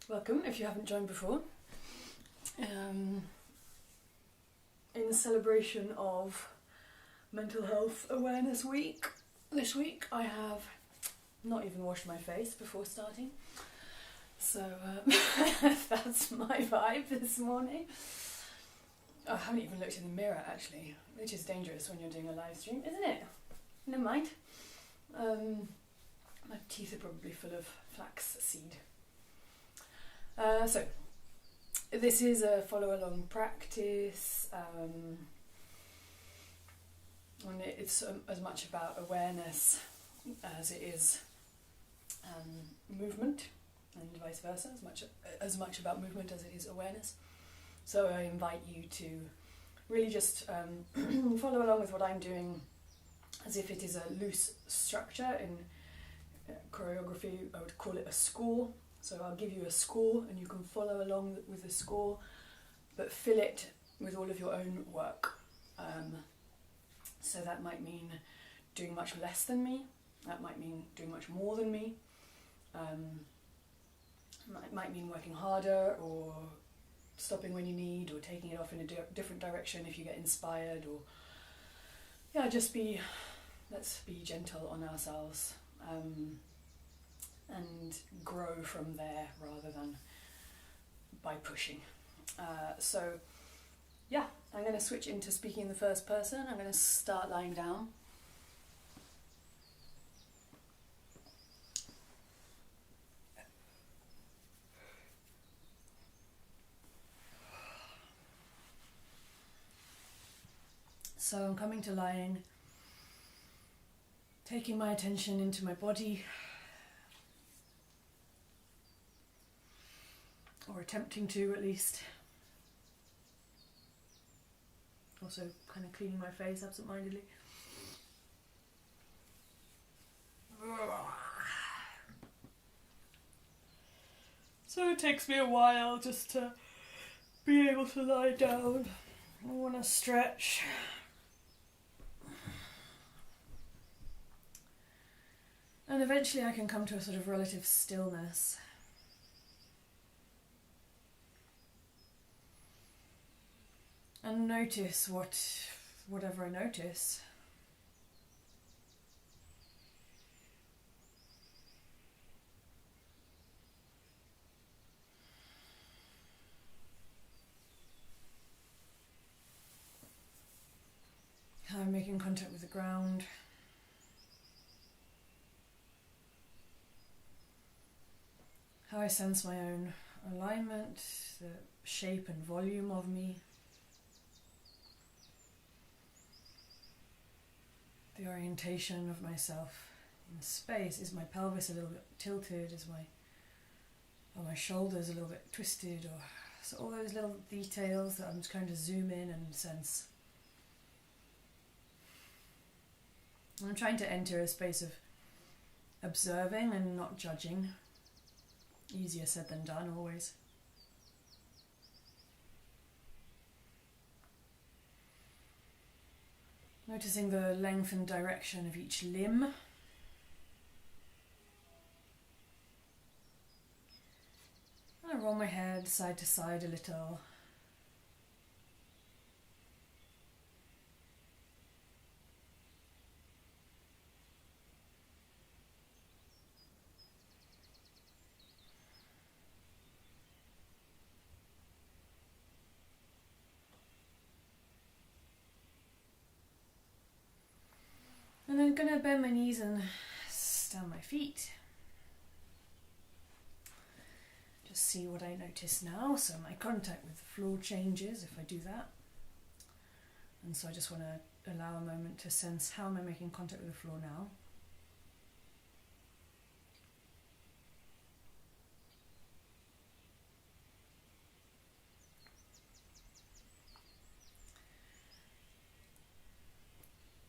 Welcome if you haven't joined before. In celebration of Mental Health Awareness Week, this week I have not even washed my face before starting. So that's my vibe this morning. I haven't even looked in the mirror actually, which is dangerous when you're doing a live stream, isn't it? Never mind. My teeth are probably full of flax seed. So, this is a follow-along practice, and it's as much about awareness as it is movement, and vice versa, as much about movement as it is awareness. So I invite you to really just follow along with what I'm doing as if it is a loose structure. In choreography, I would call it a score. So I'll give you a score and you can follow along with the score, but fill it with all of your own work. So that might mean doing much less than me, that might mean doing much more than me, it might mean working harder or stopping when you need or taking it off in a different direction if you get inspired, or let's be gentle on ourselves. And grow from there rather than by pushing. I'm going to switch into speaking in the first person. I'm going to start lying down. So I'm coming to lying, taking my attention into my body, or attempting to at least. Also kind of cleaning my face absent-mindedly. So it takes me a while just to be able to lie down. I want to stretch. And eventually I can come to a sort of relative stillness. And notice whatever I notice. How I'm making contact with the ground. How I sense my own alignment, the shape and volume of me. The orientation of myself in space. Is my pelvis a little bit tilted? Are my shoulders a little bit twisted? Or so all those little details that I'm just going to zoom in and sense. I'm trying to enter a space of observing and not judging. Easier said than done, always. Noticing the length and direction of each limb. And I roll my head side to side a little. And I'm going to bend my knees and stand my feet. Just see what I notice now. So my contact with the floor changes if I do that. And so I just want to allow a moment to sense how am I making contact with the floor now.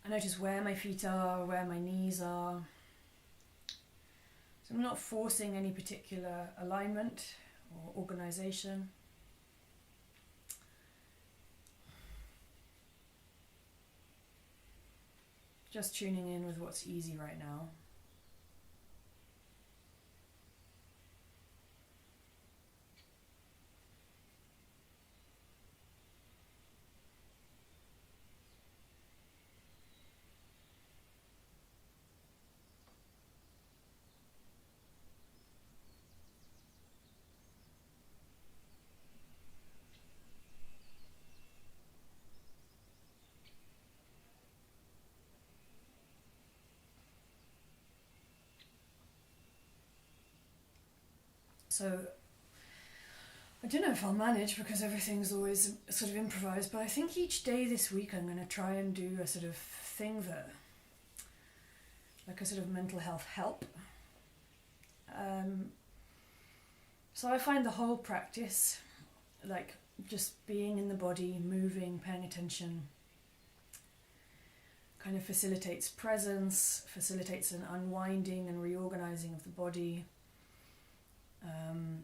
I notice where my feet are, where my knees are. So I'm not forcing any particular alignment or organization. Just tuning in with what's easy right now. So I don't know if I'll manage because everything's always sort of improvised, but I think each day this week I'm going to try and do a sort of thing that, like a sort of mental health help. So I find the whole practice, like just being in the body, moving, paying attention, kind of facilitates presence, facilitates an unwinding and reorganizing of the body.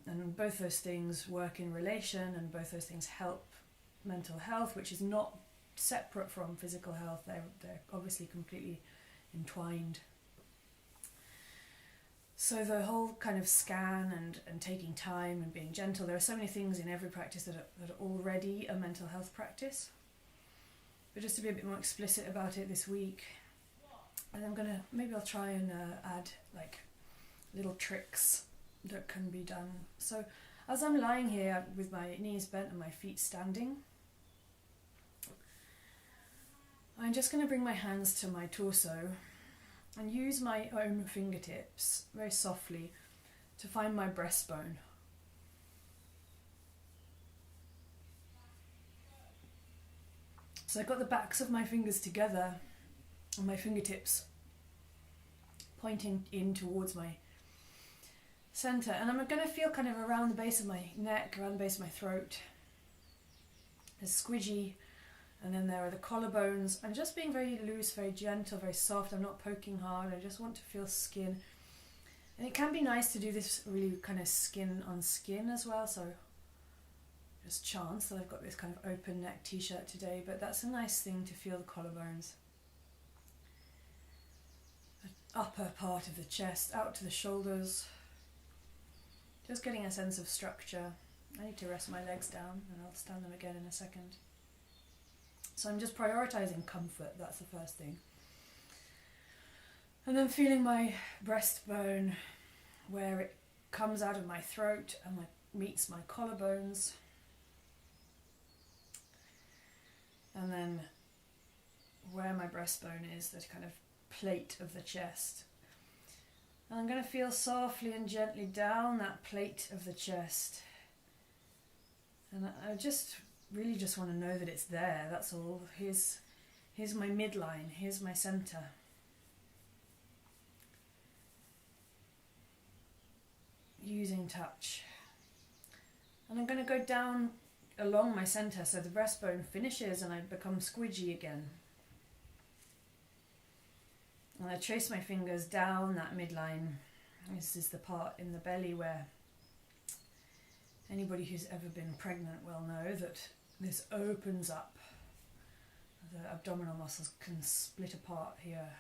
And both those things work in relation, and both those things help mental health, which is not separate from physical health. They're obviously completely entwined. So the whole kind of scan and taking time and being gentle, there are so many things in every practice that are already a mental health practice. But just to be a bit more explicit about it this week, and maybe I'll try and add like little tricks that can be done. So as I'm lying here with my knees bent and my feet standing, I'm just going to bring my hands to my torso and use my own fingertips very softly to find my breastbone. So I've got the backs of my fingers together and my fingertips pointing in towards my center, and I'm going to feel kind of around the base of my neck, around the base of my throat. There's squidgy, and then there are the collarbones. I'm just being very loose, very gentle, very soft. I'm not poking hard. I just want to feel skin. And it can be nice to do this really kind of skin on skin as well, so just chance that I've got this kind of open neck t-shirt today, but that's a nice thing to feel the collarbones. The upper part of the chest, out to the shoulders. Just getting a sense of structure. I need to rest my legs down and I'll stand them again in a second. So I'm just prioritizing comfort, that's the first thing. And then feeling my breastbone where it comes out of my throat and meets my collarbones. And then where my breastbone is, that kind of plate of the chest. And I'm going to feel softly and gently down that plate of the chest. And I just really just want to know that it's there, that's all. Here's my midline, here's my center. Using touch. And I'm going to go down along my center so the breastbone finishes and I become squidgy again. And I trace my fingers down that midline. This is the part in the belly where anybody who's ever been pregnant will know that this opens up. The abdominal muscles can split apart here.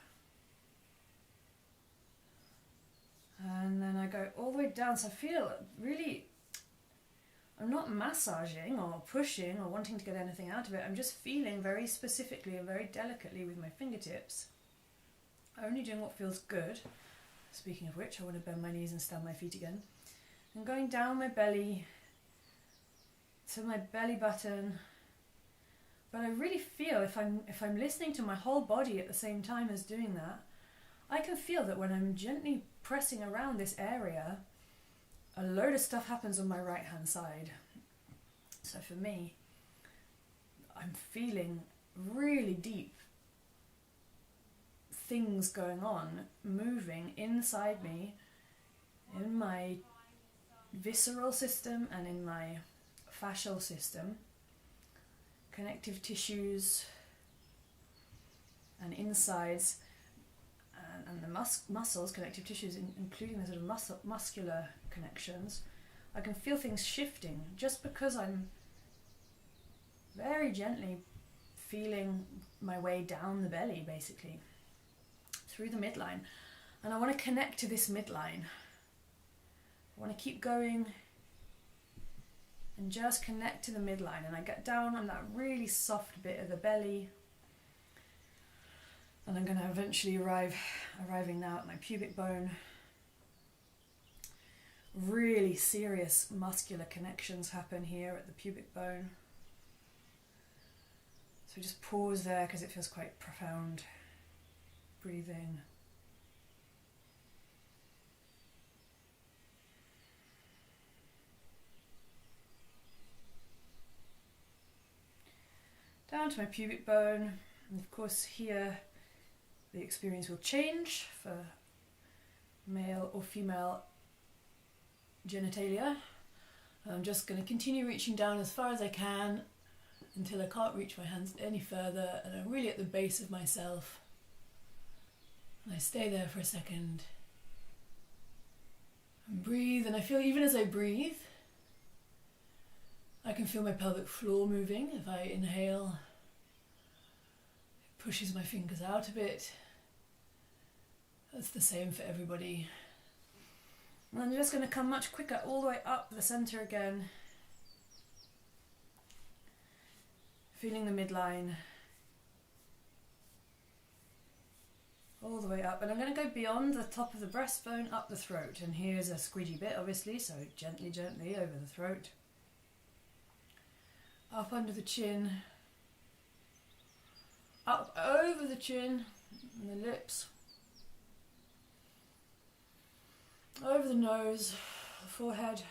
And then I go all the way down, so I feel really, I'm not massaging or pushing or wanting to get anything out of it. I'm just feeling very specifically and very delicately with my fingertips. Only doing what feels good. Speaking of which, I want to bend my knees and stand my feet again. And going down my belly to my belly button. But I really feel if I'm listening to my whole body at the same time as doing that, I can feel that when I'm gently pressing around this area, a load of stuff happens on my right hand side. So for me, I'm feeling really deep things going on, moving inside me, in my visceral system and in my fascial system, connective tissues and insides, and the muscles, connective tissues, including the sort of muscular connections. I can feel things shifting just because I'm very gently feeling my way down the belly, basically, through the midline. And I want to connect to this midline. I want to keep going and just connect to the midline. And I get down on that really soft bit of the belly. And I'm going to eventually arriving now at my pubic bone. Really serious muscular connections happen here at the pubic bone. So just pause there because it feels quite profound. Breathing. down to my pubic bone, and of course here the experience will change for male or female genitalia. I'm just going to continue reaching down as far as I can until I can't reach my hands any further, and I'm really at the base of myself. And I stay there for a second and breathe, and I feel even as I breathe, I can feel my pelvic floor moving. If I inhale, it pushes my fingers out a bit. That's the same for everybody. And I'm just going to come much quicker all the way up the center again. Feeling the midline. All the way up. And I'm going to go beyond the top of the breastbone up the throat. And here's a squidgy bit, obviously, so gently, gently over the throat. Up under the chin. Up over the chin and the lips. Over the nose, the forehead,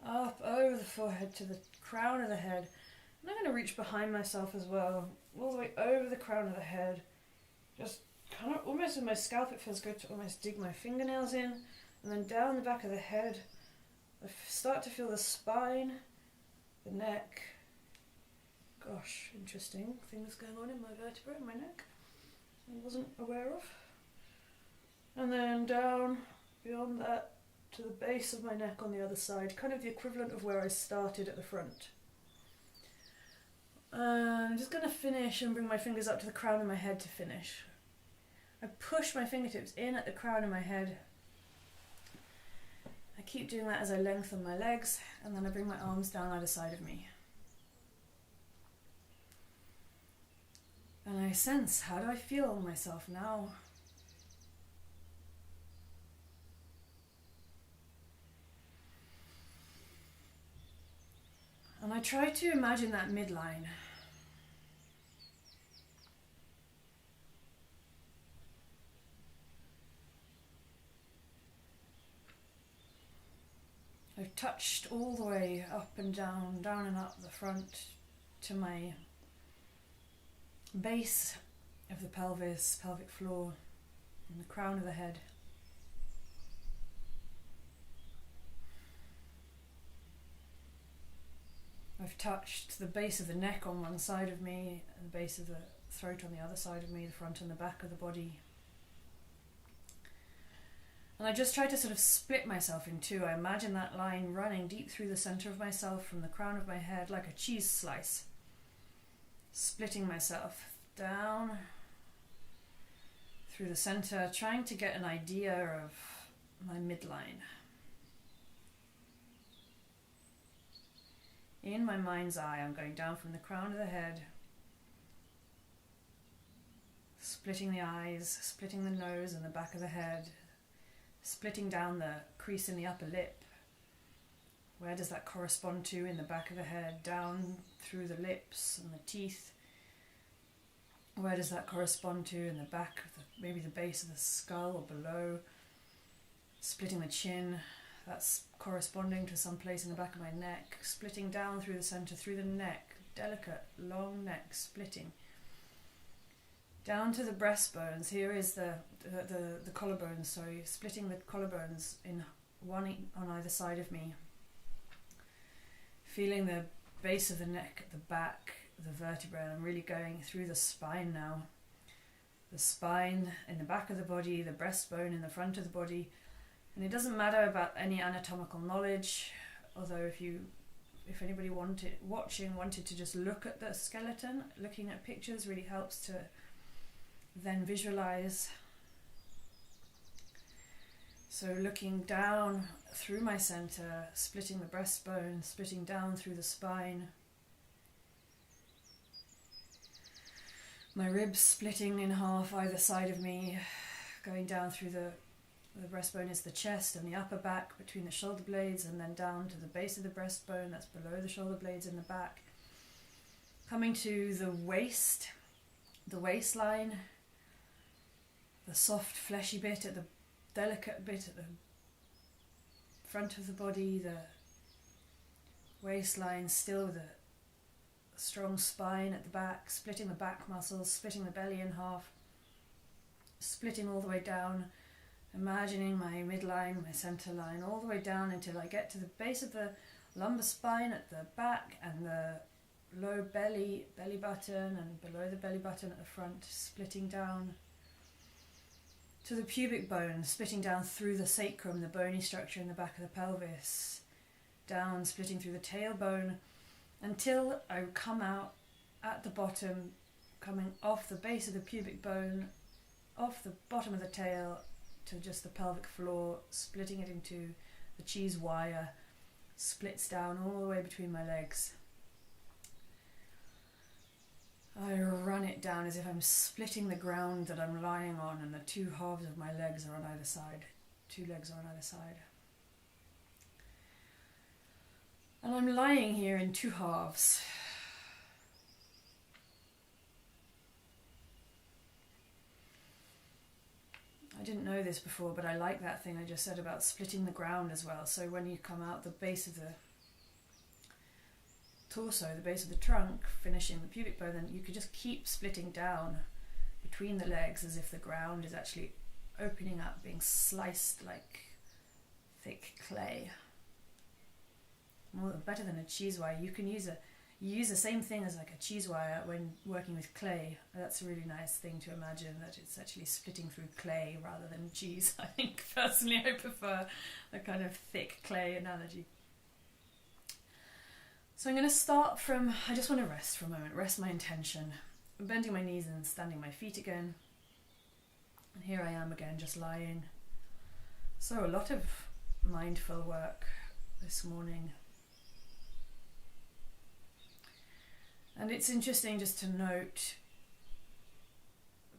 up over the forehead to the crown of the head. And I'm going to reach behind myself as well, all the way over the crown of the head. Just kind of almost with my scalp, it feels good to almost dig my fingernails in. And then down the back of the head, I start to feel the spine, the neck. Gosh, interesting things going on in my vertebra in my neck I wasn't aware of. And then down beyond that to the base of my neck on the other side, kind of the equivalent of where I started at the front. I'm just going to finish and bring my fingers up to the crown of my head to finish. I push my fingertips in at the crown of my head. I keep doing that as I lengthen my legs, and then I bring my arms down either side of me. And I sense, how do I feel myself now? And I try to imagine that midline. I've touched all the way up and down, down and up the front to my base of the pelvis, pelvic floor, and the crown of the head. I've touched the base of the neck on one side of me, and the base of the throat on the other side of me, the front and the back of the body. And I just try to sort of split myself in two. I imagine that line running deep through the center of myself from the crown of my head like a cheese slice. Splitting myself down through the center, trying to get an idea of my midline. In my mind's eye, I'm going down from the crown of the head, splitting the eyes, splitting the nose and the back of the head, splitting down the crease in the upper lip. Where does that correspond to in the back of the head? Down through the lips and the teeth. Where does that correspond to in the back of maybe the base of the skull or below? Splitting the chin. That's corresponding to some place in the back of my neck, splitting down through the center, through the neck, delicate, long neck, splitting. Down to the breastbones, here is the collarbones, sorry, splitting the collarbones in one on either side of me. Feeling the base of the neck at the back, the vertebra, I'm really going through the spine now. The spine in the back of the body, the breastbone in the front of the body. And it doesn't matter about any anatomical knowledge, although if anybody wanted to just look at the skeleton, looking at pictures really helps to then visualize. So looking down through my center, splitting the breastbone, splitting down through the spine. My ribs splitting in half either side of me, going down through the breastbone is the chest and the upper back between the shoulder blades, and then down to the base of the breastbone, that's below the shoulder blades in the back. Coming to the waist, the waistline, the soft fleshy bit at the delicate bit at the front of the body, the waistline still with a strong spine at the back, splitting the back muscles, splitting the belly in half, splitting all the way down, imagining my midline, my center line, all the way down until I get to the base of the lumbar spine at the back and the low belly button, and below the belly button at the front, splitting down to the pubic bone, splitting down through the sacrum, the bony structure in the back of the pelvis, down, splitting through the tailbone, until I come out at the bottom, coming off the base of the pubic bone, off the bottom of the tail to just the pelvic floor, splitting it into the cheese wire, splits down all the way between my legs. I run it down as if I'm splitting the ground that I'm lying on, and the two halves of my legs are on either side. Two legs are on either side. And I'm lying here in two halves. I didn't know this before, but I like that thing I just said about splitting the ground as well. So when you come out the base of the torso, the base of the trunk, finishing the pubic bone, then you could just keep splitting down between the legs as if the ground is actually opening up, being sliced like thick clay. Better than a cheese wire. You can use the same thing as like a cheese wire when working with clay. That's a really nice thing to imagine, that it's actually splitting through clay rather than cheese. I think personally I prefer a kind of thick clay analogy. So I'm going to start from, I just want to rest for a moment, rest my intention. I'm bending my knees and standing my feet again. And here I am again, just lying. So a lot of mindful work this morning. And it's interesting just to note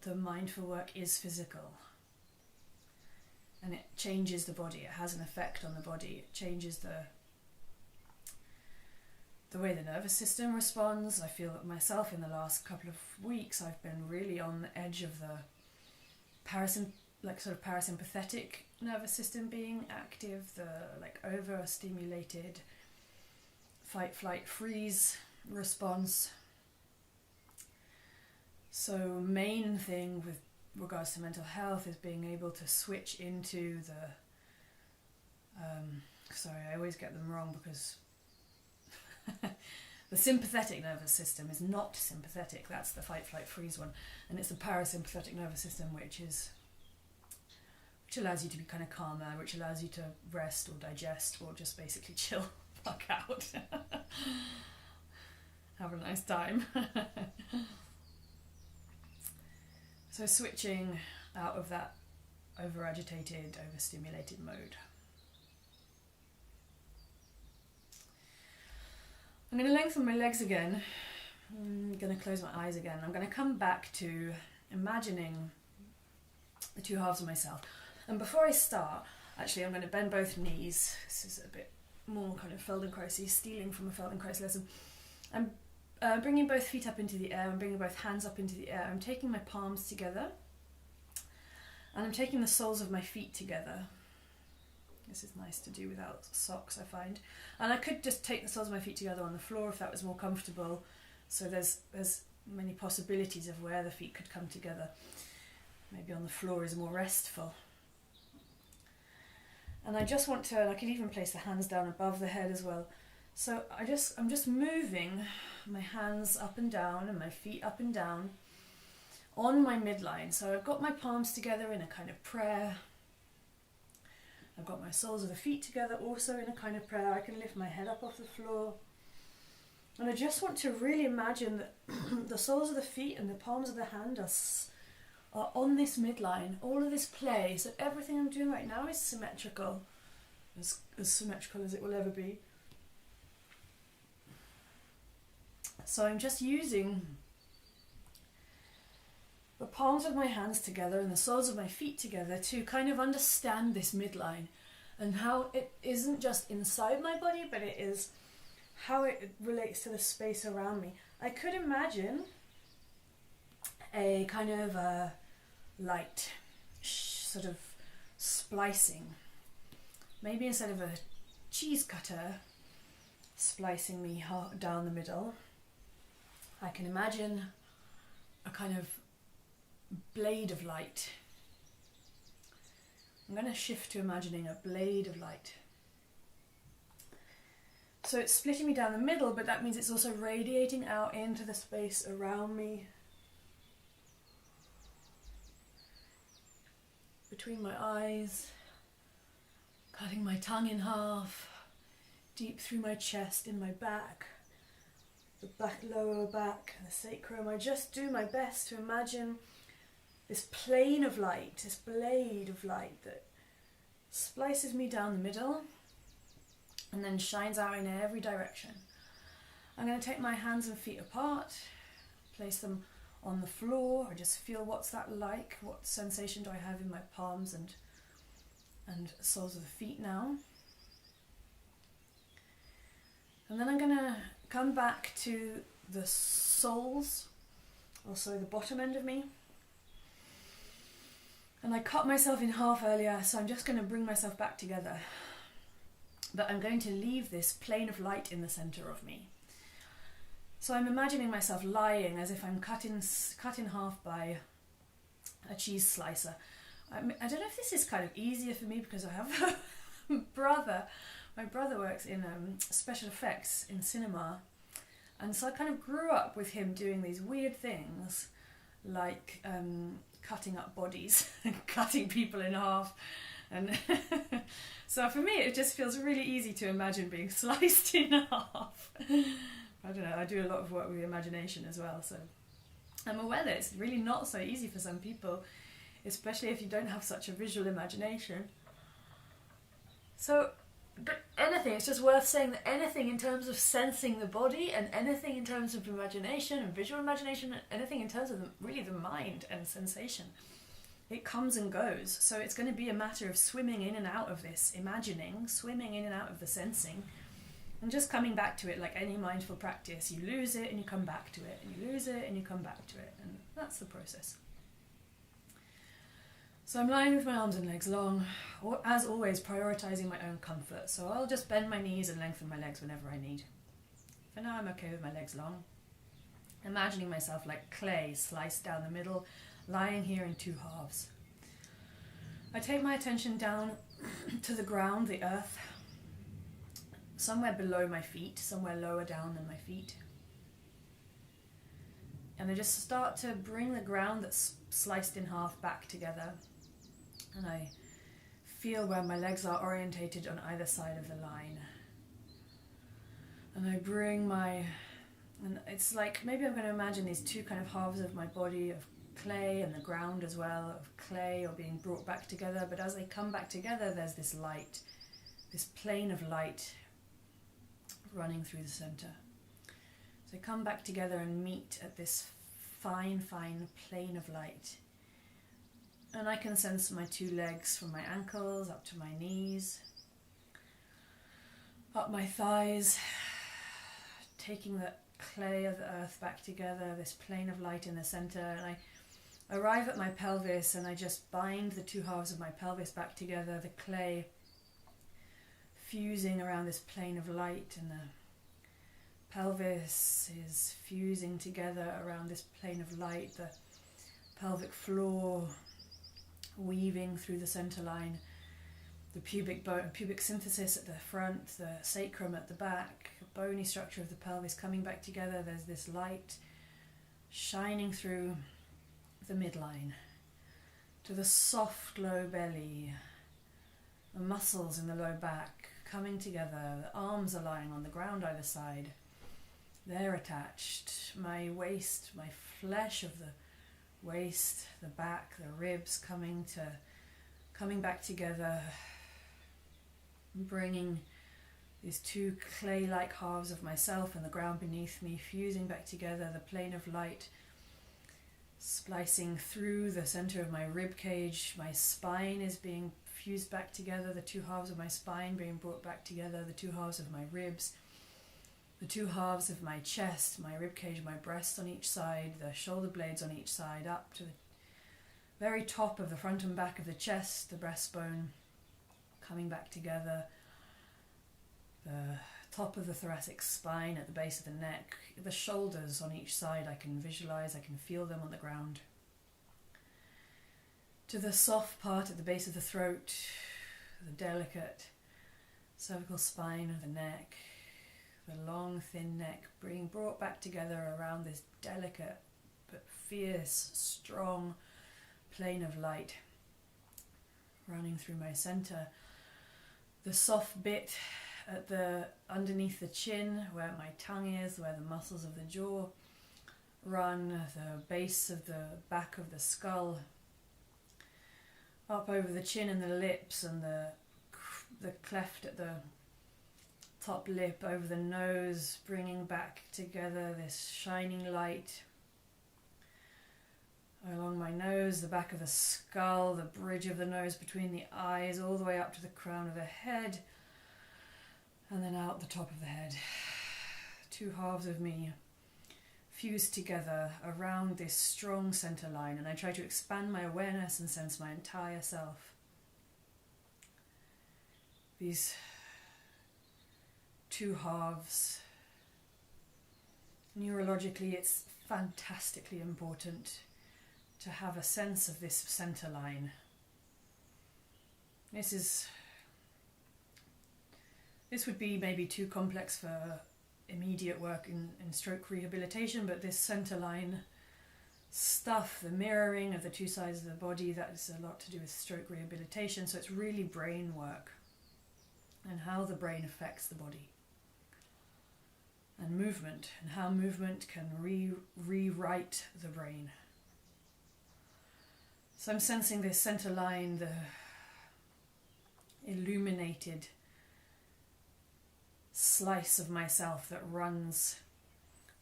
the mindful work is physical. And it changes the body, it has an effect on the body, it changes the way the nervous system responds. I feel that myself in the last couple of weeks I've been really on the edge of the parasympathetic nervous system being active, the overstimulated fight, flight, freeze response. So main thing with regards to mental health is being able to switch into the I always get them wrong because the sympathetic nervous system is not sympathetic. That's the fight, flight, freeze one, and it's the parasympathetic nervous system which allows you to be kind of calmer, which allows you to rest or digest or just basically chill fuck out. Have a nice time. So switching out of that over-agitated, overstimulated mode. I'm going to lengthen my legs again. I'm going to close my eyes again. I'm going to come back to imagining the two halves of myself. And before I start, actually I'm going to bend both knees. This is a bit more kind of Feldenkrais-y, stealing from a Feldenkrais lesson. I'm bringing both feet up into the air. I'm bringing both hands up into the air. I'm taking my palms together. And I'm taking the soles of my feet together. This is nice to do without socks, I find. And I could just take the soles of my feet together on the floor if that was more comfortable. So there's many possibilities of where the feet could come together. Maybe on the floor is more restful. And I just want to, I could even place the hands down above the head as well. So I'm just moving my hands up and down and my feet up and down on my midline. So I've got my palms together in a kind of prayer. I've got my soles of the feet together also in a kind of prayer. I can lift my head up off the floor. And I just want to really imagine that the soles of the feet and the palms of the hand are on this midline, all of this play. So everything I'm doing right now is symmetrical, as symmetrical as it will ever be. So I'm just using the palms of my hands together and the soles of my feet together to kind of understand this midline and how it isn't just inside my body, but it is how it relates to the space around me. I could imagine a kind of light sort of splicing. Maybe instead of a cheese cutter splicing me down the middle, I can imagine a kind of blade of light. I'm going to shift to imagining a blade of light. So it's splitting me down the middle, but that means it's also radiating out into the space around me, between my eyes, cutting my tongue in half, deep through my chest, in my back, the back, lower back, and the sacrum. I just do my best to imagine this plane of light, this blade of light that splices me down the middle and then shines out in every direction. I'm going to take my hands and feet apart, place them on the floor, or just feel what's that like, what sensation do I have in my palms and soles of the feet now. And then I'm going to come back to the soles, also the bottom end of me. And I cut myself in half earlier, so I'm just going to bring myself back together. But I'm going to leave this plane of light in the center of me. So I'm imagining myself lying as if I'm cut in half by a cheese slicer. I don't know if this is kind of easier for me because I have a brother. My brother works in special effects in cinema. And so I kind of grew up with him doing these weird things like cutting up bodies and cutting people in half. And so for me it just feels really easy to imagine being sliced in half. I don't know, I do a lot of work with the imagination as well, so I'm aware that it's really not so easy for some people, especially if you don't have such a visual imagination. So, but anything, it's just worth saying that anything in terms of sensing the body and anything in terms of imagination and visual imagination, and anything in terms of really the mind and sensation, it comes and goes. So it's going to be a matter of swimming in and out of this imagining, swimming in and out of the sensing, and just coming back to it like any mindful practice. You lose it and you come back to it, and you lose it and you come back to it, and that's the process. So I'm lying with my arms and legs long, as always prioritizing my own comfort. So I'll just bend my knees and lengthen my legs whenever I need. For now I'm okay with my legs long. Imagining myself like clay sliced down the middle, lying here in two halves. I take my attention down to the ground, the earth, somewhere below my feet, somewhere lower down than my feet. And I just start to bring the ground that's sliced in half back together. And I feel where my legs are orientated on either side of the line. And I bring and it's like, maybe I'm going to imagine these two kind of halves of my body, of clay and the ground as well, of clay or being brought back together. But as they come back together, there's this light, this plane of light running through the center. So they come back together and meet at this fine, fine plane of light. And I can sense my two legs from my ankles up to my knees, up my thighs, taking the clay of the earth back together, this plane of light in the center. And I arrive at my pelvis and I just bind the two halves of my pelvis back together, the clay fusing around this plane of light, and the pelvis is fusing together around this plane of light, the pelvic floor weaving through the center line, the pubic symphysis at the front, the sacrum at the back, the bony structure of the pelvis coming back together. There's this light shining through the midline to the soft low belly, the muscles in the low back coming together, the arms are lying on the ground either side, they're attached, my waist, my flesh of the waist, the back, the ribs coming back together, bringing these two clay-like halves of myself and the ground beneath me fusing back together, the plane of light splicing through the center of my rib cage. My spine is being fused back together, the two halves of my spine being brought back together, the two halves of my ribs, the two halves of my chest, my rib cage, my breast on each side, the shoulder blades on each side, up to the very top of the front and back of the chest, the breastbone coming back together, the top of the thoracic spine, at the base of the neck, the shoulders on each side. I can visualize, I can feel them on the ground. To the soft part at the base of the throat, the delicate cervical spine of the neck, the long thin neck being brought back together around this delicate but fierce, strong plane of light running through my center. The soft bit at the underneath the chin, where my tongue is, where the muscles of the jaw run, the base of the back of the skull, up over the chin and the lips, and the cleft at the top lip, over the nose, bringing back together this shining light along my nose, the back of the skull, the bridge of the nose between the eyes, all the way up to the crown of the head, and then out the top of the head. Two halves of me fused together around this strong center line, and I try to expand my awareness and sense my entire self. These two halves. Neurologically, it's fantastically important to have a sense of this center line. This would be maybe too complex for immediate work in stroke rehabilitation, but this center line stuff, the mirroring of the two sides of the body, that is a lot to do with stroke rehabilitation. So it's really brain work and how the brain affects the body, and movement, and how movement can rewrite the brain. So I'm sensing this center line, the illuminated slice of myself that runs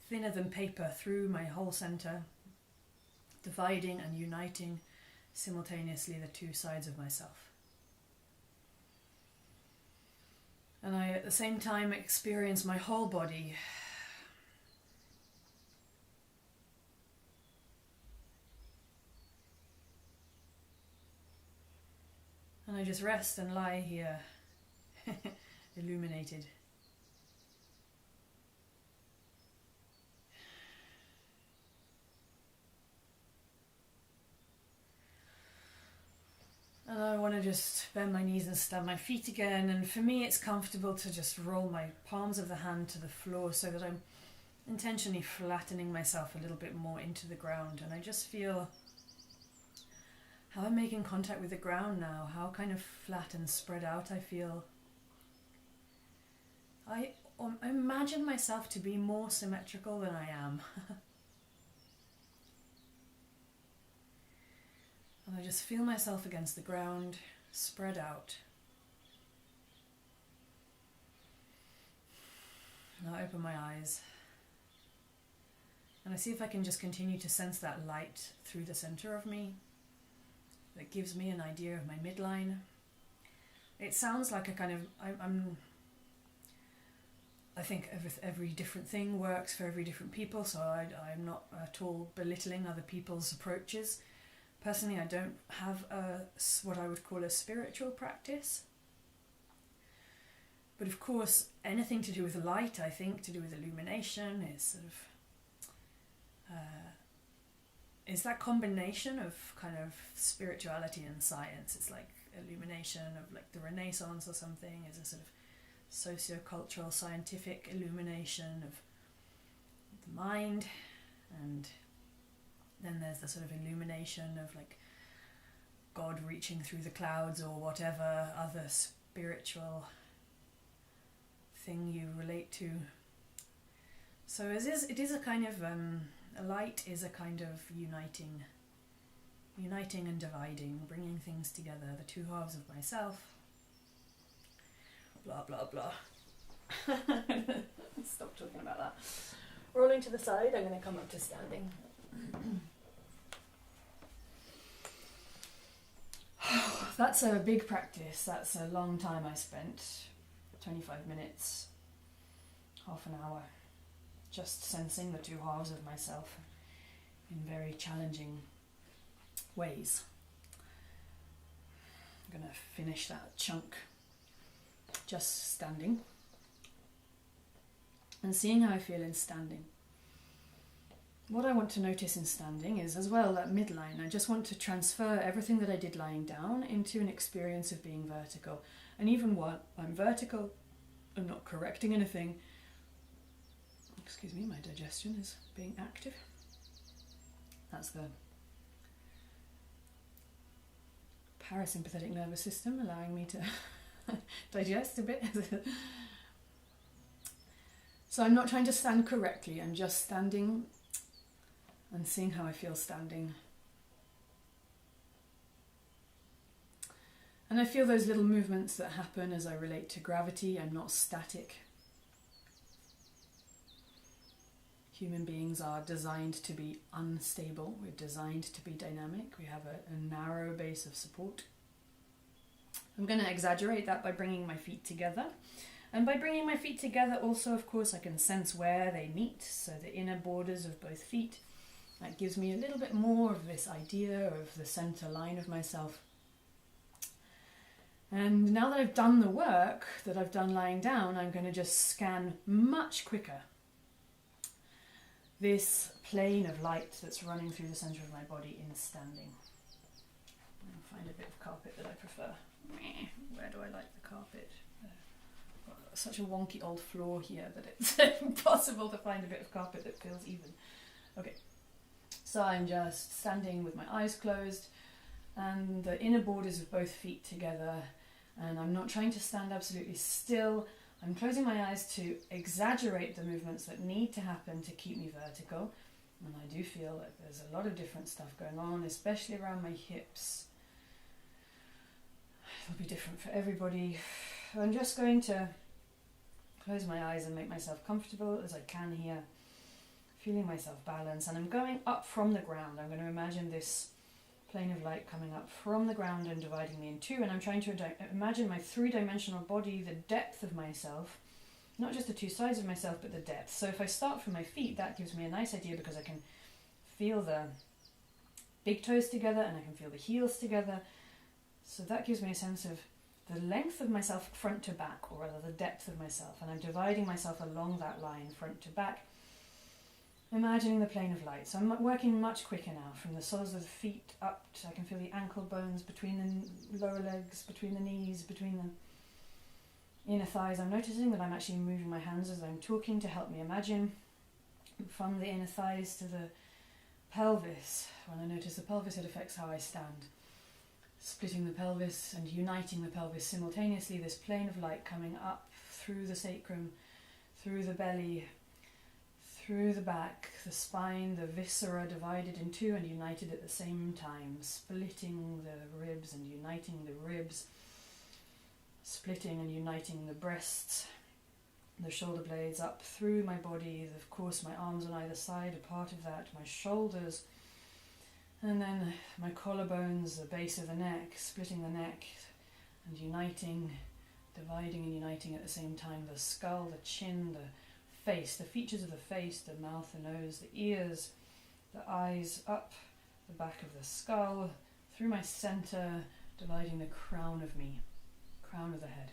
thinner than paper through my whole center, dividing and uniting simultaneously the two sides of myself. And I at the same time experience my whole body and I just rest and lie here illuminated. And I want to just bend my knees and stamp my feet again. And for me, it's comfortable to just roll my palms of the hand to the floor so that I'm intentionally flattening myself a little bit more into the ground. And I just feel how I'm making contact with the ground now, how kind of flat and spread out I feel. I imagine myself to be more symmetrical than I am. And I just feel myself against the ground, spread out. And I open my eyes. And I see if I can just continue to sense that light through the center of me. That gives me an idea of my midline. It sounds like a kind of, I think every different thing works for every different people, so I'm not at all belittling other people's approaches. Personally, I don't have what I would call a spiritual practice. But of course, anything to do with light, I think, to do with illumination, is sort of is that combination of kind of spirituality and science. It's like illumination of like the Renaissance or something, is a sort of socio-cultural, scientific illumination of the mind, and then there's the sort of illumination of like God reaching through the clouds or whatever other spiritual thing you relate to. So it is a kind of a light is a kind of uniting and dividing, bringing things together, the two halves of myself. Blah blah blah. Stop talking about that. Rolling to the side, I'm going to come up to standing. That's a big practice. That's a long time I spent. 25 minutes, half an hour, just sensing the two halves of myself in very challenging ways. I'm going to finish that chunk just standing. and seeing how I feel in standing. What I want to notice in standing is as well that midline. I just want to transfer everything that I did lying down into an experience of being vertical. And even while I'm vertical, I'm not correcting anything. Excuse me, my digestion is being active. That's the parasympathetic nervous system allowing me to digest a bit. So I'm not trying to stand correctly, I'm just standing and seeing how I feel standing. And I feel those little movements that happen as I relate to gravity. I'm not static. Human beings are designed to be unstable. We're designed to be dynamic. We have a narrow base of support. I'm going to exaggerate that by bringing my feet together. And by bringing my feet together also, of course, I can sense where they meet. So the inner borders of both feet. That gives me a little bit more of this idea of the center line of myself. And now that I've done the work that I've done lying down, I'm going to just scan much quicker this plane of light that's running through the center of my body in standing. I'll find a bit of carpet that I prefer. Where do I like the carpet? I've got such a wonky old floor here that it's impossible to find a bit of carpet that feels even. Okay. So I'm just standing with my eyes closed and the inner borders of both feet together, and I'm not trying to stand absolutely still. I'm closing my eyes to exaggerate the movements that need to happen to keep me vertical, and I do feel like there's a lot of different stuff going on, especially around my hips. It'll be different for everybody. I'm just going to close my eyes and make myself comfortable as I can here. Feeling myself balance, and I'm going up from the ground. I'm going to imagine this plane of light coming up from the ground and dividing me in two, and I'm trying to imagine my three-dimensional body, the depth of myself, not just the two sides of myself, but the depth. So if I start from my feet, that gives me a nice idea because I can feel the big toes together and I can feel the heels together. So that gives me a sense of the length of myself front to back, or rather the depth of myself, and I'm dividing myself along that line front to back, imagining the plane of light. So I'm working much quicker now, from the soles of the feet up to, I can feel the ankle bones between the lower legs, between the knees, between the inner thighs. I'm noticing that I'm actually moving my hands as I'm talking to help me imagine, from the inner thighs to the pelvis. When I notice the pelvis, it affects how I stand. Splitting the pelvis and uniting the pelvis simultaneously, this plane of light coming up through the sacrum, through the belly, through the back, the spine, the viscera divided in two and united at the same time, splitting the ribs and uniting the ribs, splitting and uniting the breasts, the shoulder blades up through my body, of course my arms on either side are part of that, my shoulders, and then my collarbones, the base of the neck, splitting the neck and uniting, dividing and uniting at the same time, the skull, the chin, the face, the features of the face, the mouth, the nose, the ears, the eyes, up the back of the skull, through my center, dividing the crown of me, crown of the head.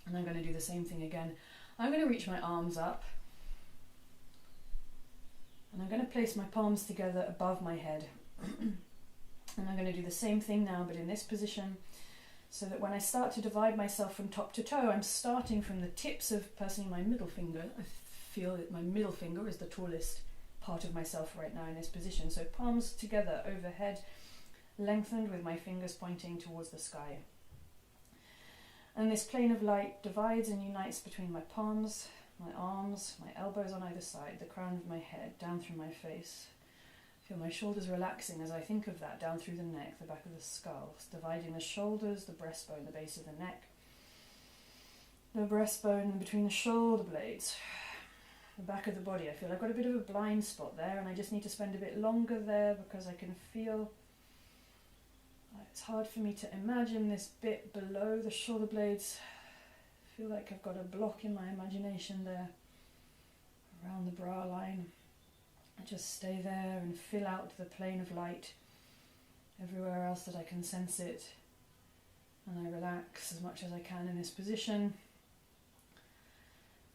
And I'm going to do the same thing again. I'm going to reach my arms up, and I'm going to place my palms together above my head. And I'm going to do the same thing now, but in this position, so that when I start to divide myself from top to toe, I'm starting from the tips of personally my middle finger. I feel that my middle finger is the tallest part of myself right now in this position. So palms together overhead, lengthened with my fingers pointing towards the sky. And this plane of light divides and unites between my palms, my arms, my elbows on either side, the crown of my head, down through my face. Feel my shoulders relaxing as I think of that, down through the neck, the back of the skull, dividing the shoulders, the breastbone, the base of the neck, the breastbone between the shoulder blades, the back of the body. I feel I've got a bit of a blind spot there, and I just need to spend a bit longer there because I can feel it's hard for me to imagine this bit below the shoulder blades. I feel like I've got a block in my imagination there around the bra line. I just stay there and fill out the plane of light everywhere else that I can sense it, and I relax as much as I can in this position.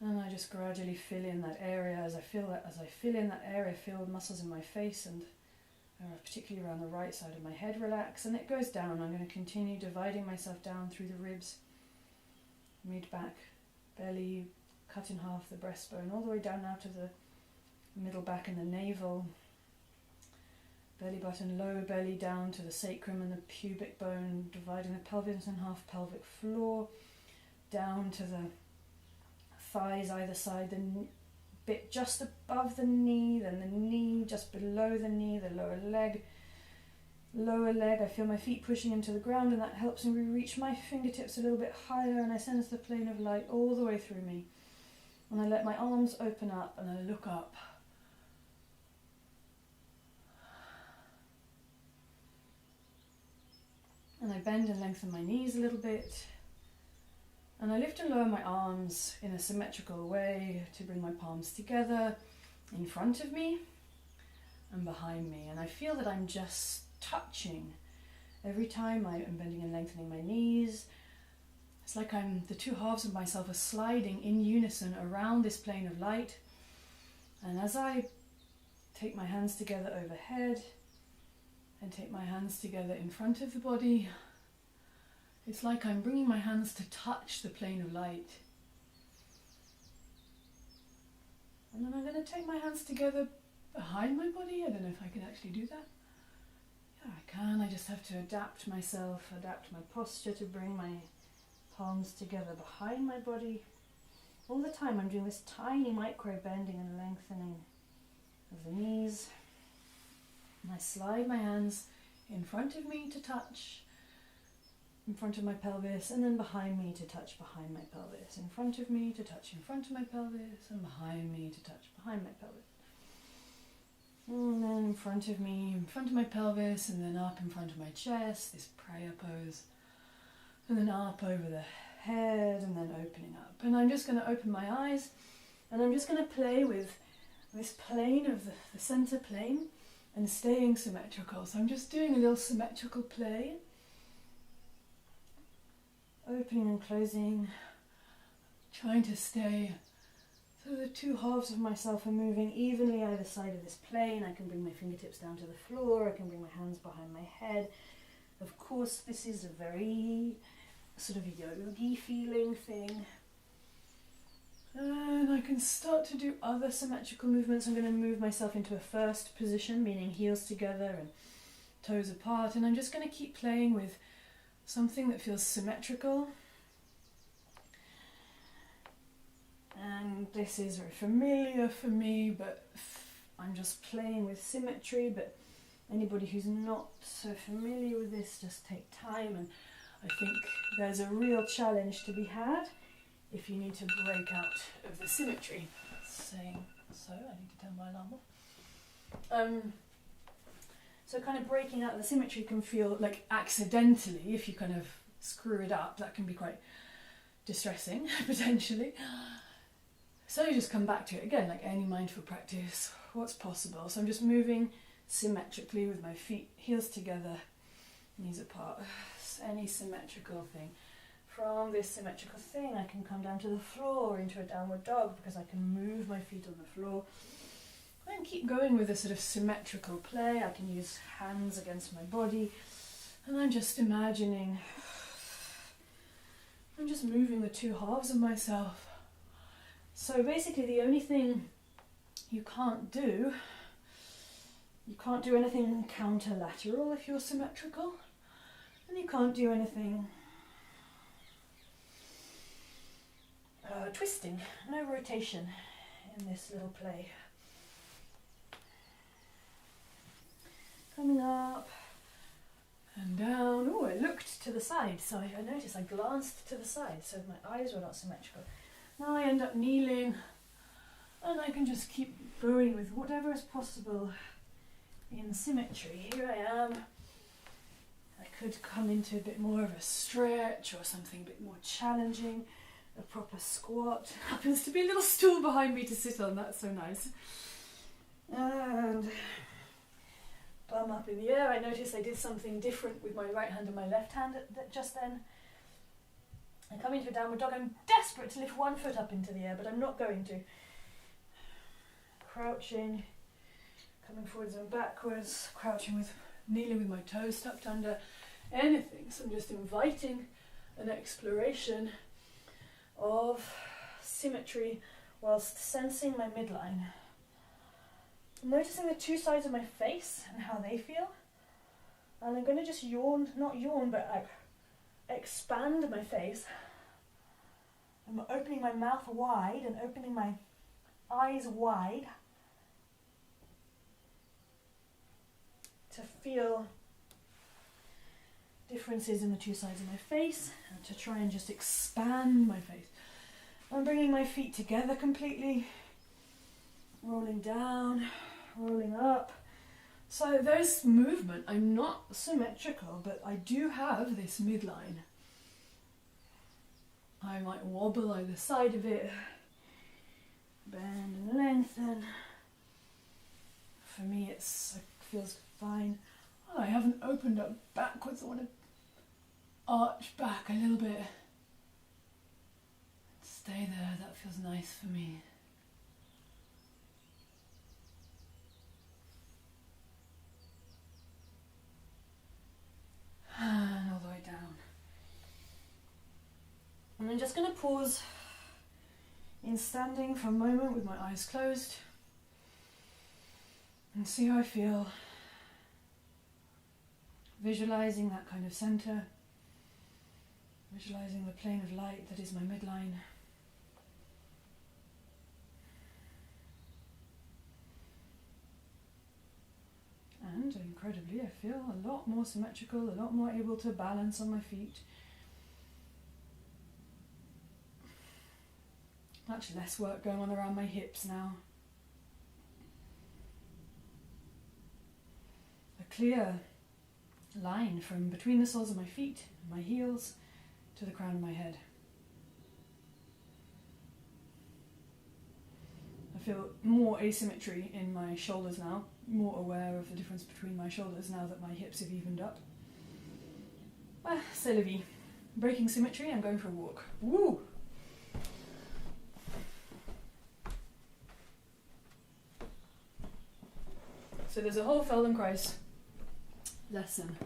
And I just gradually fill in that area. As I fill in that area, feel the muscles in my face and particularly around the right side of my head relax, and it goes down. I'm going to continue dividing myself down through the ribs, mid-back, belly, cut in half the breastbone, all the way down now to the middle back and the navel, belly button, lower belly down to the sacrum and the pubic bone, dividing the pelvis in half, pelvic floor, down to the thighs either side, the bit just above the knee, then the knee just below the knee, the lower leg. I feel my feet pushing into the ground, and that helps me reach my fingertips a little bit higher, and I sense the plane of light all the way through me. And I let my arms open up and I look up. And I bend and lengthen my knees a little bit. And I lift and lower my arms in a symmetrical way to bring my palms together in front of me and behind me. And I feel that I'm just touching every time I am bending and lengthening my knees. It's like the two halves of myself are sliding in unison around this plane of light. And as I take my hands together overhead and take my hands together in front of the body, it's like I'm bringing my hands to touch the plane of light. And then I'm going to take my hands together behind my body. I don't know if I can actually do that. Yeah, I can. I just have to adapt my posture to bring my palms together behind my body. All the time I'm doing this tiny micro bending and lengthening of the knees. And I slide my hands in front of me to touch in front of my pelvis, and then behind me to touch behind my pelvis. In front of me to touch in front of my pelvis, and behind me to touch behind my pelvis. And then in front of me, in front of my pelvis, and then up in front of my chest, this prayer pose. And then up over the head, and then opening up. And I'm just going to open my eyes, and I'm just going to play with this plane of the center plane and staying symmetrical. So I'm just doing a little symmetrical play. Opening and closing, trying to stay so the two halves of myself are moving evenly either side of this plane. I can bring my fingertips down to the floor, I can bring my hands behind my head. Of course, this is a very sort of yogi feeling thing. And I can start to do other symmetrical movements. I'm going to move myself into a first position, meaning heels together and toes apart, and I'm just going to keep playing with something that feels symmetrical. And this is very familiar for me, but I'm just playing with symmetry. But anybody who's not so familiar with this, just take time. And I think there's a real challenge to be had if you need to break out of the symmetry. Saying so, I need to turn my alarm off. So kind of breaking out of the symmetry can feel like accidentally, if you kind of screw it up, that can be quite distressing, potentially. So you just come back to it again, like any mindful practice, what's possible. So I'm just moving symmetrically with my feet, heels together, knees apart. Any symmetrical thing. From this symmetrical thing, I can come down to the floor into a downward dog because I can move my feet on the floor. And keep going with a sort of symmetrical play. I can use hands against my body, and I'm just imagining, I'm just moving the two halves of myself. So basically the only thing you can't do anything counterlateral if you're symmetrical, and you can't do anything twisting, no rotation in this little play. Coming up and down. Oh, I looked to the side, so I noticed I glanced to the side, so my eyes were not symmetrical. Now I end up kneeling, and I can just keep going with whatever is possible in symmetry. Here I am. I could come into a bit more of a stretch or something a bit more challenging. A proper squat. Happens to be a little stool behind me to sit on, that's so nice. And bum up in the air. I noticed I did something different with my right hand and my left hand just then. I come into a downward dog. I'm desperate to lift one foot up into the air, but I'm not going to. Crouching, coming forwards and backwards, crouching with, kneeling with my toes tucked under, anything. So I'm just inviting an exploration of symmetry whilst sensing my midline. I'm noticing the two sides of my face and how they feel. And I'm going to just yawn, not yawn, but like expand my face. I'm opening my mouth wide and opening my eyes wide to feel differences in the two sides of my face and to try and just expand my face. I'm bringing my feet together completely, rolling down, rolling up. So there's movement. I'm not symmetrical, but I do have this midline. I might wobble either side of it, bend and lengthen. For me it feels fine. Oh, I haven't opened up backwards. I want to arch back a little bit. Stay there, that feels nice for me. And all the way down. And I'm just going to pause in standing for a moment with my eyes closed and see how I feel. Visualizing that kind of center, visualizing the plane of light that is my midline. And incredibly, I feel a lot more symmetrical, a lot more able to balance on my feet. Much less work going on around my hips now. A clear line from between the soles of my feet, my heels, to the crown of my head. I feel more asymmetry in my shoulders now, more aware of the difference between my shoulders now that my hips have evened up. C'est la vie. Breaking symmetry, I'm going for a walk. Woo! So there's a whole Feldenkrais lesson,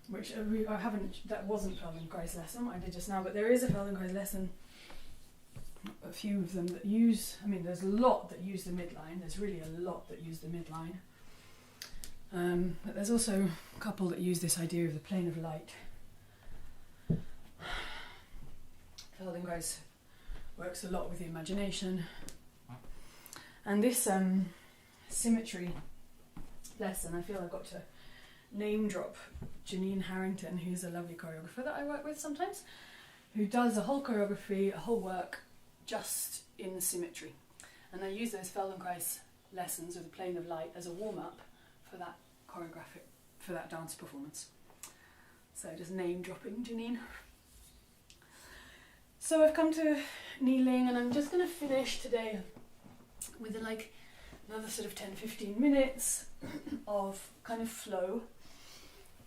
which I haven't, that wasn't Feldenkrais lesson, what I did just now, but there is a Feldenkrais lesson, a few of them that use, I mean there's a lot that use the midline, there's really a lot that use the midline, but there's also a couple that use this idea of the plane of light. Feldenkrais works a lot with the imagination, and this symmetry lesson, I feel I've got to name drop Janine Harrington, who's a lovely choreographer that I work with sometimes, who does a whole choreography, a whole work just in symmetry. And I use those Feldenkrais lessons of the plane of light as a warm-up for that choreographic, for that dance performance. So just name dropping Janine. So I've come to kneeling, and I'm just going to finish today with another sort of 10-15 minutes of kind of flow,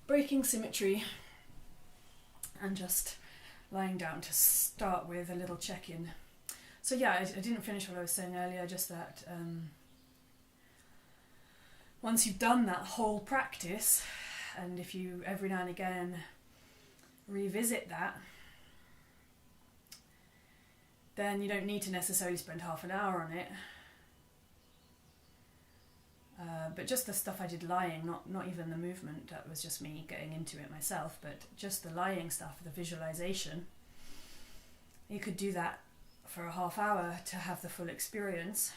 breaking symmetry, and just lying down to start with a little check-in. So yeah, I didn't finish what I was saying earlier, just that once you've done that whole practice, and if you every now and again revisit that, then you don't need to necessarily spend half an hour on it. But just the stuff I did lying, not even the movement, that was just me getting into it myself, but just the lying stuff, the visualization, you could do that for a half hour to have the full experience.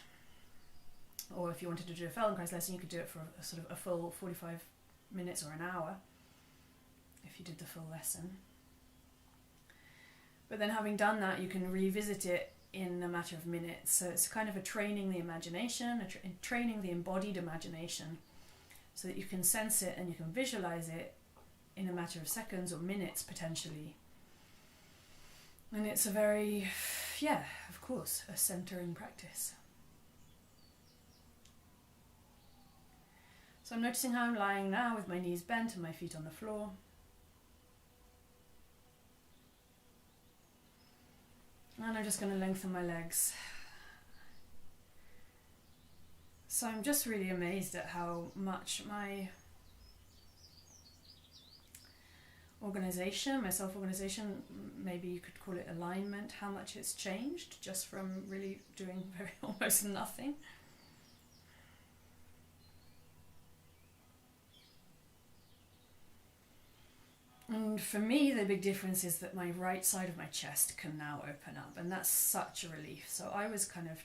Or if you wanted to do a Feldenkrais lesson, you could do it for a sort of a full 45 minutes or an hour, if you did the full lesson. But then having done that, you can revisit it in a matter of minutes. So it's kind of a training the imagination, training the embodied imagination, so that you can sense it and you can visualize it in a matter of seconds or minutes potentially. And it's a very, of course, a centering practice. So I'm noticing how I'm lying now with my knees bent and my feet on the floor. And I'm just going to lengthen my legs. So I'm just really amazed at how much my organisation, my self-organisation, maybe you could call it alignment, how much it's changed just from really doing almost nothing. And for me, the big difference is that my right side of my chest can now open up, and that's such a relief. So I was kind of,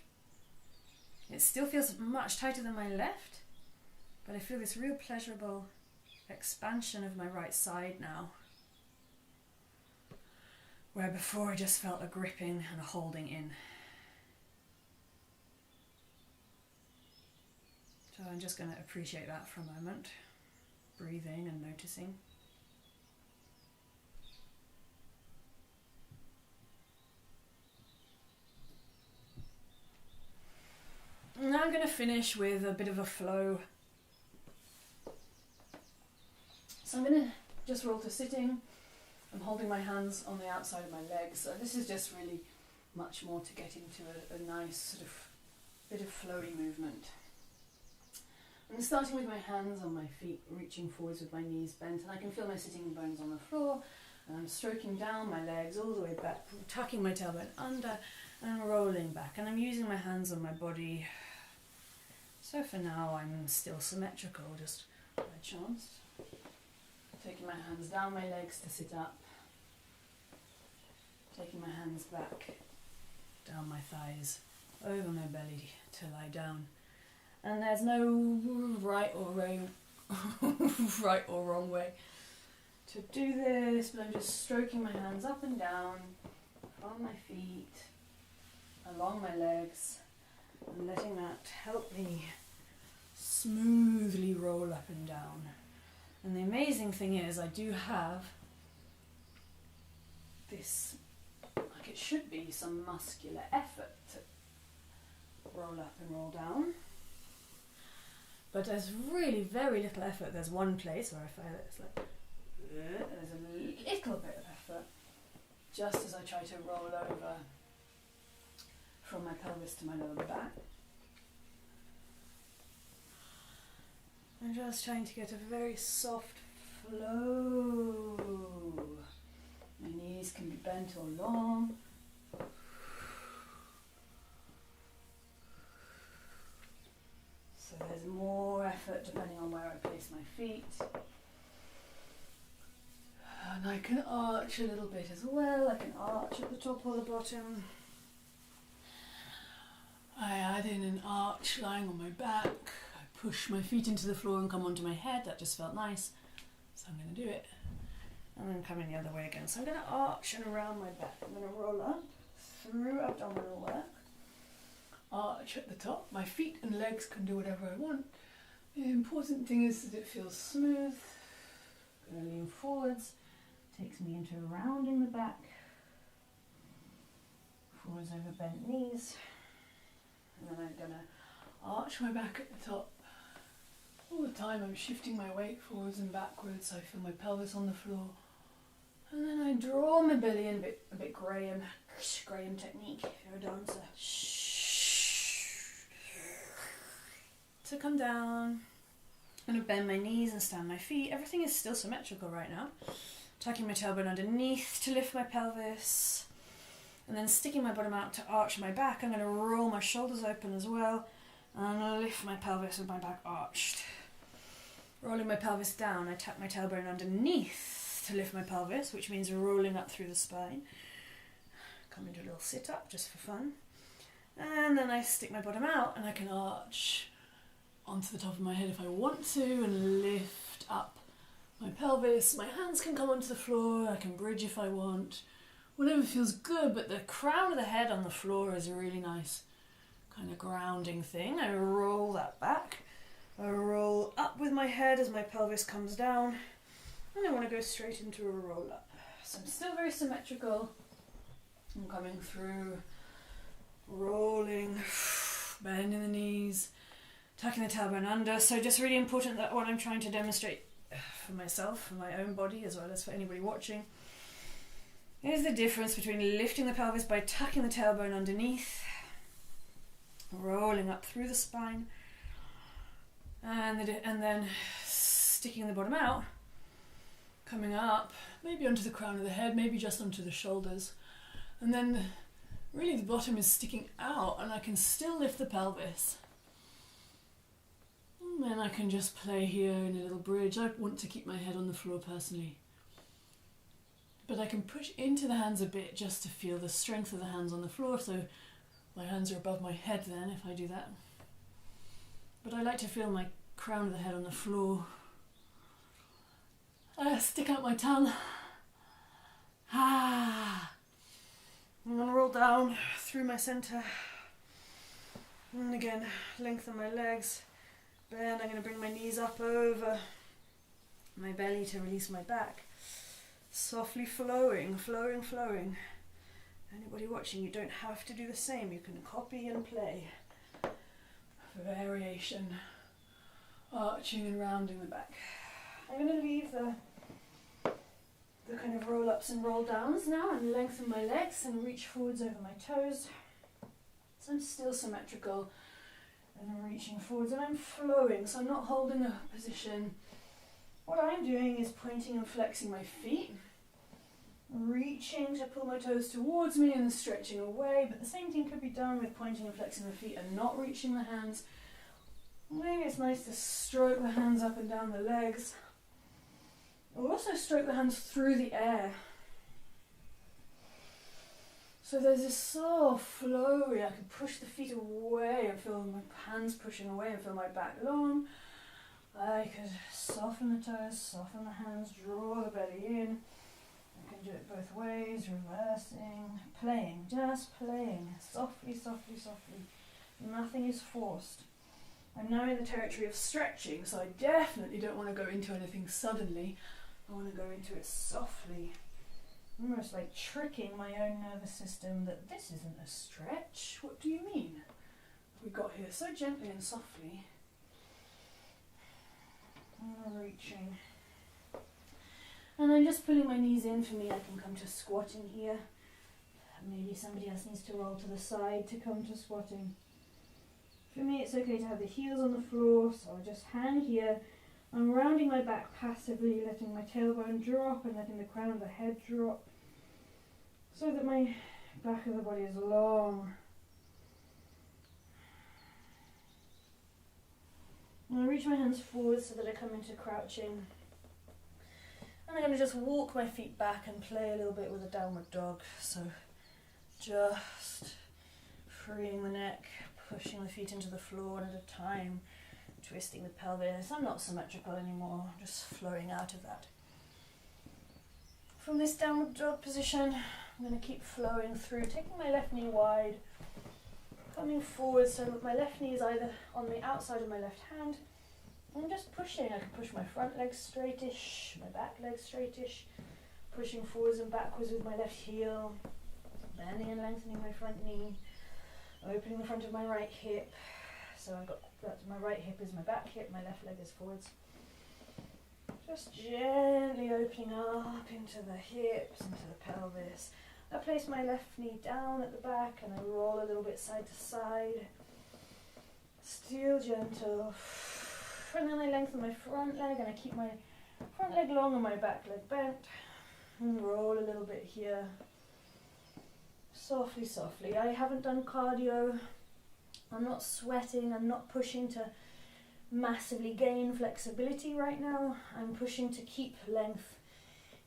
it still feels much tighter than my left, but I feel this real pleasurable expansion of my right side now, where before I just felt a gripping and a holding in. So I'm just going to appreciate that for a moment, breathing and noticing. Now I'm going to finish with a bit of a flow. So I'm going to just roll to sitting. I'm holding my hands on the outside of my legs. So this is just really much more to get into a nice sort of bit of flowy movement. I'm starting with my hands on my feet, reaching forwards with my knees bent, and I can feel my sitting bones on the floor. And I'm stroking down my legs all the way back, tucking my tailbone under and rolling back. And I'm using my hands on my body. So for now I'm still symmetrical, just by chance. Taking my hands down my legs to sit up. Taking my hands back, down my thighs, over my belly to lie down. And there's no right or wrong way to do this, but I'm just stroking my hands up and down from my feet, along my legs, and letting that help me smoothly roll up and down. And the amazing thing is I do have this, like it should be some muscular effort to roll up and roll down. But there's really very little effort. There's one place where I feel it's like, there's a little bit of effort just as I try to roll over from my pelvis to my lower back. I'm just trying to get a very soft flow. My knees can be bent or long. So there's more effort depending on where I place my feet. And I can arch a little bit as well. I can arch at the top or the bottom. I add in an arch lying on my back. Push my feet into the floor and come onto my head. That just felt nice, so I'm going to do it. And then coming the other way again. So I'm going to arch and around my back. I'm going to roll up through abdominal work. Arch at the top. My feet and legs can do whatever I want. The important thing is that it feels smooth. I'm going to lean forwards. Takes me into rounding the back. Forwards over bent knees. And then I'm going to arch my back at the top. All the time I'm shifting my weight forwards and backwards. I feel my pelvis on the floor. And then I draw my belly in a bit Graham technique if you're a dancer. To come down. I'm going to bend my knees and stand my feet. Everything is still symmetrical right now. Tucking my tailbone underneath to lift my pelvis. And then sticking my bottom out to arch my back. I'm going to roll my shoulders open as well. And lift my pelvis with my back arched. Rolling my pelvis down, I tap my tailbone underneath to lift my pelvis, which means rolling up through the spine. Come into a little sit-up just for fun. And then I stick my bottom out and I can arch onto the top of my head if I want to and lift up my pelvis. My hands can come onto the floor, I can bridge if I want. Whatever feels good, but the crown of the head on the floor is a really nice kind of grounding thing. I roll that back. I roll up with my head as my pelvis comes down. And I want to go straight into a roll up. So I'm still very symmetrical. I'm coming through, rolling, bending the knees, tucking the tailbone under. So just really important that what I'm trying to demonstrate for myself, for my own body, as well as for anybody watching, Here's the difference between lifting the pelvis by tucking the tailbone underneath, rolling up through the spine, and then sticking the bottom out, coming up, maybe onto the crown of the head, maybe just onto the shoulders, and then really the bottom is sticking out and I can still lift the pelvis. And then I can just play here in a little bridge. I want to keep my head on the floor personally. But I can push into the hands a bit just to feel the strength of the hands on the floor, so my hands are above my head then if I do that. But I like to feel my crown of the head on the floor. Stick out my tongue. I'm going to roll down through my centre. And again, lengthen my legs. Bend. I'm going to bring my knees up over my belly to release my back. Softly flowing, flowing, flowing. Anybody watching, you don't have to do the same. You can copy and play. Variation. Arching and rounding the back. I'm going to leave the kind of roll ups and roll downs now and lengthen my legs and reach forwards over my toes. So I'm still symmetrical and I'm reaching forwards and I'm flowing, so I'm not holding a position. What I'm doing is pointing and flexing my feet, reaching to pull my toes towards me and stretching away, but the same thing could be done with pointing and flexing the feet and not reaching the hands. Maybe it's nice to stroke the hands up and down the legs. I'll also stroke the hands through the air. So there's this soft flowy, I can push the feet away and feel my hands pushing away and feel my back long. I could soften the toes, soften the hands, draw the belly in. I can do it both ways, reversing, playing, just playing, softly, softly, softly. Nothing is forced. I'm now in the territory of stretching, so I definitely don't want to go into anything suddenly. I want to go into it softly, almost like tricking my own nervous system that this isn't a stretch. What do you mean? We got here so gently and softly. And reaching. And I'm just pulling my knees in. For me, I can come to squatting here. Maybe somebody else needs to roll to the side to come to squatting. For me, it's okay to have the heels on the floor, so I'll just hang here. I'm rounding my back passively, letting my tailbone drop and letting the crown of the head drop, so that my back of the body is long. And I reach my hands forward so that I come into crouching. And I'm going to just walk my feet back and play a little bit with a downward dog. So just freeing the neck, pushing the feet into the floor one at a time, twisting the pelvis. I'm not symmetrical anymore, I'm just flowing out of that. From this downward dog position, I'm going to keep flowing through, taking my left knee wide, coming forward so that my left knee is either on the outside of my left hand. I'm just pushing. I can push my front leg straightish, my back leg straightish, pushing forwards and backwards with my left heel, bending and lengthening my front knee, opening the front of my right hip. So I've got my right hip is my back hip, my left leg is forwards. Just gently opening up into the hips, into the pelvis. I place my left knee down at the back and I roll a little bit side to side. Still gentle. And then I lengthen my front leg and I keep my front leg long and my back leg bent. And roll a little bit here. Softly, softly. I haven't done cardio. I'm not sweating. I'm not pushing to massively gain flexibility right now. I'm pushing to keep length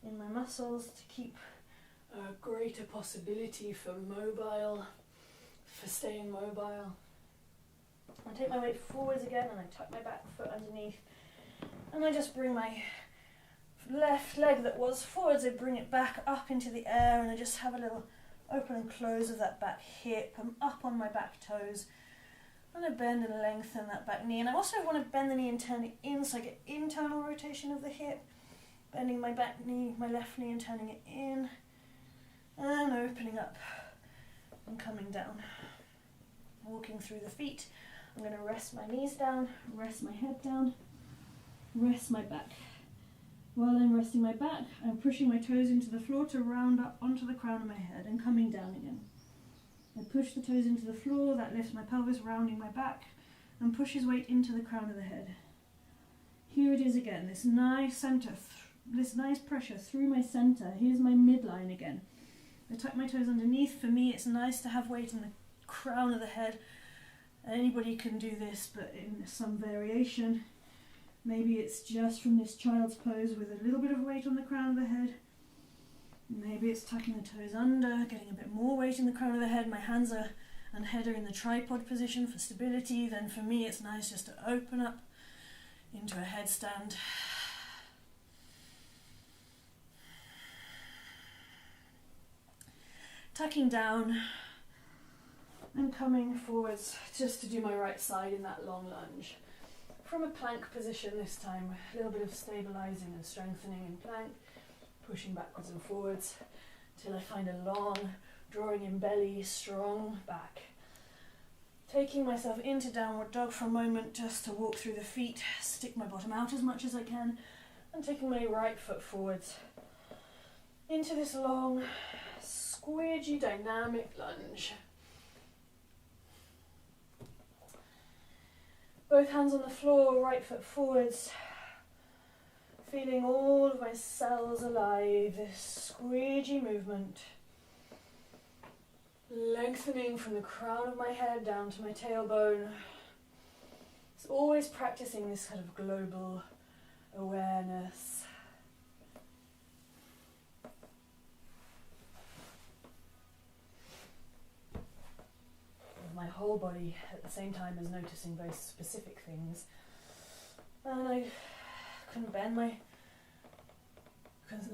in my muscles, to keep a greater possibility for staying mobile. I take my weight forwards again and I tuck my back foot underneath and I just bring my left leg that was forwards, I bring it back up into the air and I just have a little open and close of that back hip. I'm up on my back toes and I bend and lengthen that back knee, and I also want to bend the knee and turn it in so I get internal rotation of the hip, bending my back knee, my left knee and turning it in and opening up and coming down, walking through the feet. I'm going to rest my knees down, rest my head down, rest my back While I'm resting my back, I'm pushing my toes into the floor to round up onto the crown of my head and coming down again. I push the toes into the floor, that lifts my pelvis, rounding my back, and pushes weight into the crown of the head. Here it is again, this nice center, this nice pressure through my center. Here's my midline again. I tuck my toes underneath. For me, it's nice to have weight in the crown of the head. Anybody can do this, but in some variation. Maybe it's just from this child's pose with a little bit of weight on the crown of the head. Maybe it's tucking the toes under, getting a bit more weight in the crown of the head. My hands and head are in the tripod position for stability. Then for me, it's nice just to open up into a headstand. Tucking down and coming forwards just to do my right side in that long lunge. From a plank position this time, a little bit of stabilizing and strengthening in plank, pushing backwards and forwards till I find a long, drawing in belly, strong back. Taking myself into downward dog for a moment just to walk through the feet, stick my bottom out as much as I can, and taking my right foot forwards into this long, squidgy, dynamic lunge. Both hands on the floor, right foot forwards, feeling all of my cells alive, this squidgy movement. Lengthening from the crown of my head down to my tailbone. It's always practicing this kind of global awareness. My whole body at the same time as noticing very specific things. And I can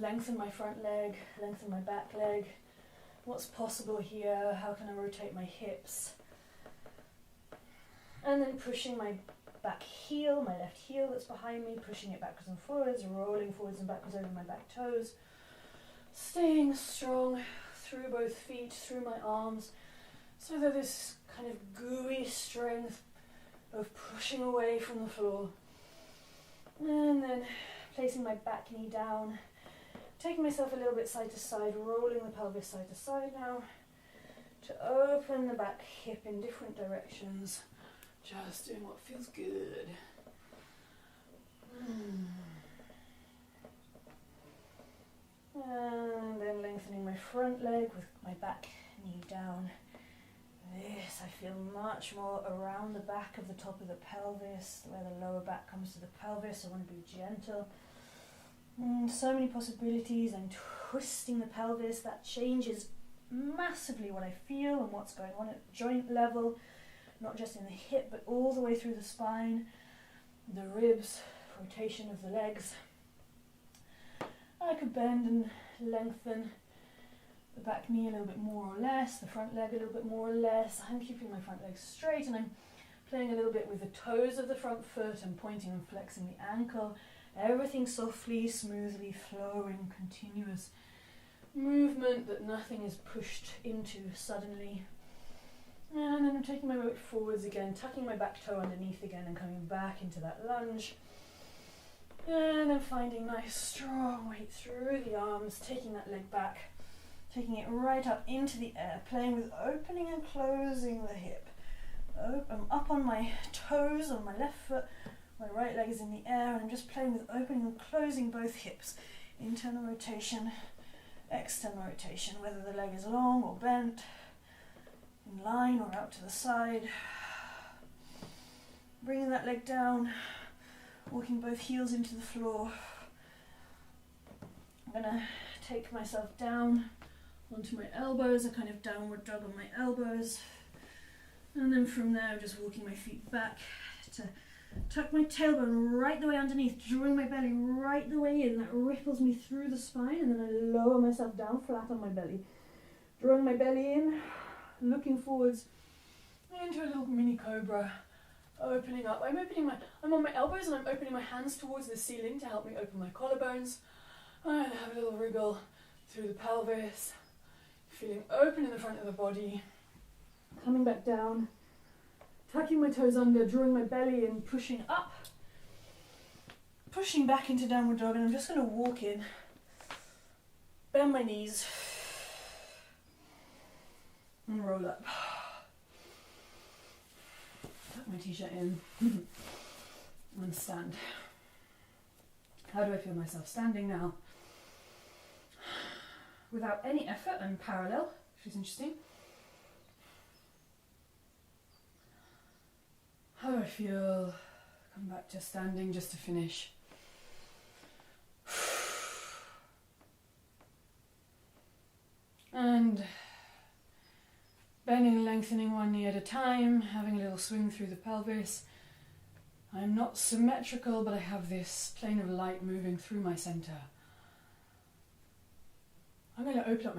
lengthen my front leg, lengthen my back leg. What's possible here? How can I rotate my hips? And then pushing my back heel, my left heel that's behind me, pushing it backwards and forwards, rolling forwards and backwards over my back toes. Staying strong through both feet, through my arms, so that this kind of gooey strength of pushing away from the floor. And then placing my back knee down, taking myself a little bit side to side, rolling the pelvis side to side now, to open the back hip in different directions, just doing what feels good. And then lengthening my front leg with my back knee down. This, I feel much more around the back of the top of the pelvis, where the lower back comes to the pelvis. I want to be gentle. So many possibilities. I'm twisting the pelvis. That changes massively what I feel and what's going on at joint level, not just in the hip, but all the way through the spine, the ribs, rotation of the legs. I could bend and lengthen the back knee a little bit more or less, the front leg a little bit more or less. I'm keeping my front leg straight and I'm playing a little bit with the toes of the front foot and pointing and flexing the ankle. Everything softly, smoothly flowing, continuous movement that nothing is pushed into suddenly. And then I'm taking my weight forwards again, tucking my back toe underneath again and coming back into that lunge. And then finding nice strong weight through the arms, taking that leg back, taking it right up into the air, playing with opening and closing the hip. I'm up on my toes on my left foot, my right leg is in the air, and I'm just playing with opening and closing both hips. Internal rotation, external rotation, whether the leg is long or bent, in line or out to the side. Bringing that leg down, walking both heels into the floor. I'm going to take myself down onto my elbows, a kind of downward dog on my elbows. And then from there, just walking my feet back to tuck my tailbone right the way underneath, drawing my belly right the way in. That ripples me through the spine, and then I lower myself down flat on my belly. Drawing my belly in, looking forwards into a little mini cobra. Opening up. I'm on my elbows and I'm opening my hands towards the ceiling to help me open my collarbones. And have a little wriggle through the pelvis. Feeling open in the front of the body. Coming back down. Tucking my toes under, drawing my belly in, pushing up. pushing back into downward dog, and I'm just going to walk in, bend my knees, and roll up. Tuck my t-shirt in and stand. How do I feel myself standing now? Without any effort, I'm parallel, which is interesting. How do I feel? Come back to standing just to finish. And bending and lengthening one knee at a time, having a little swing through the pelvis. I'm not symmetrical, but I have this plane of light moving through my center. I'm going to open up my